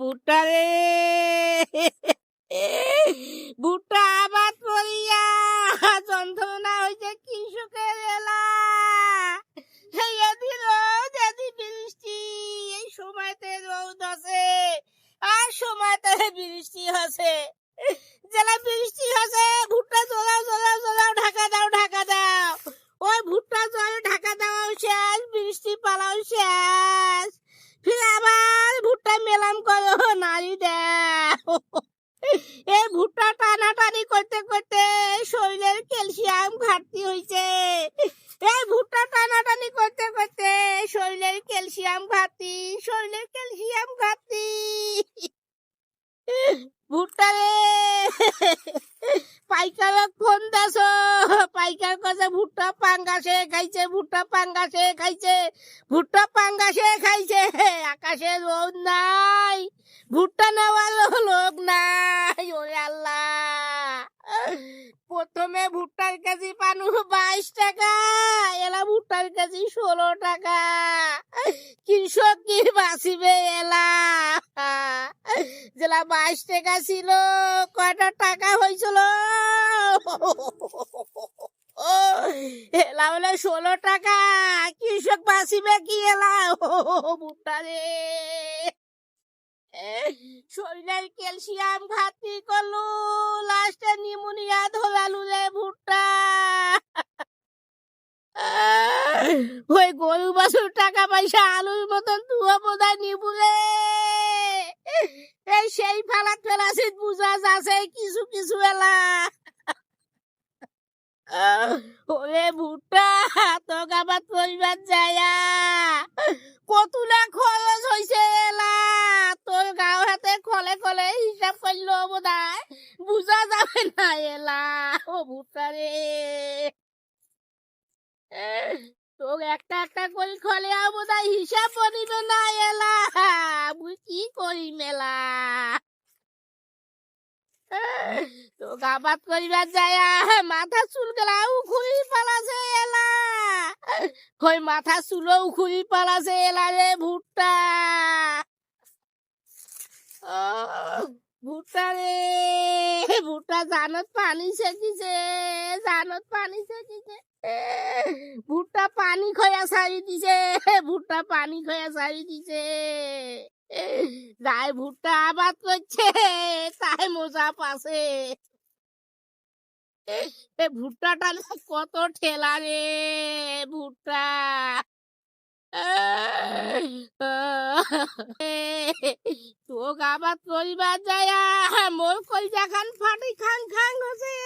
ভুট্টা রে ভুট্টা আবাদ করিয়া যন্ত্রণা হইছে কৃষকের এলা। এদিন রোদ এদিন বৃষ্টি, এই সময়তে রোদ আছে আর সময়তে বৃষ্টি আছে। জেলা বৃষ্টি আছে ভুট্টা জোড়াও জোড়াও জোড়াও ঢাকা দাও ঢাকা দাও। ওই ভুট্টা জল ঢাকা দেওয়াও শেষ, বৃষ্টি পালাও শেষ, ফির আবার ভুট্টা মেলাম করো নারী দাও। এই ভুট্টা টানাটানি করতে করতে শরীরের ক্যালসিয়াম ঘাটতি হয়েছে। এই ভুট্টা টানাটানি করতে করতে শরীরের ক্যালসিয়াম ঘাটতি, শরীরের ক্যালসিয়াম ঘাটতি। ভুট্টা রে পাইকার ফোন দাস, পাইকার কাছে ভুট্টা পাঙ্গাসে খাইছে, ভুট্টা পাঙ্গাসে খাইছে, ভুট্টা পাঙ্গাসে খাইছে। আকাশে রোদ নাই, ভুট্টা নেওয়ার লোক নাই। ওরে আল্লাহ, প্রথমে ভুট্টার কেজি পানু 22 টাকা, এলা ভুট্টার কেজি 16 টাকা। কৃষক কি বাঁচিবে এলা? যেলা 22 টাকা ছিল কয়টা টাকা হয়েছিল? এলা বলে 16 টাকা। কৃষক বাঁচিবে কি এলা? ভুট্টা রে শরীরের ক্যালসিয়াম ঘাটতি করলু, লাস্টে নিউমোনিয়া ধরালু রে ভুট্টা। ওই গরু বাছুর টাকা পয়সা আলুর মতন তুও বোধহয় নিবু রে। এই সেই ফালাত ফেলাছিস বুঝা যাচ্ছে কিছু কিছু এলা। ওরে ভুট্টা তোক আবার পরিবার যায়া কতুলা খরচ হয়েছে এলা। তোর গাও হাতে খলে খলে হিসাব করলো বোধহয় বুঝা যাবে না এলা। ও ভুট্টা রে তোর একটা একটা করে খলে বোধহয় হিসাব বনিবে না এলা। মুই কি করি মেলা? তো গাবাত করিবার যায় মাথা চুল গেলা উখুরি পালাছে এলা। ওই মাথা চুলো উখুরি পালাছে এলা রে ভুট্টা। ভুট্টা রে ভুট্টা জানত পানি সেকিছে, জানত পানি সেকিছে। ভুট্টা পানি খয়া ছাড়ি দিছে, ভুট্টা পানি খয়া ছাড়ি দিছে। যাই ভুট্টা আবাদ করছে তাই মজা পাছে। ভুট্টাটা কত ঠেলা রে ভুট্টা। তোক আবাদ করিবার যায় মোর কলজা খান ফাটি খাং খাং হচ্ছে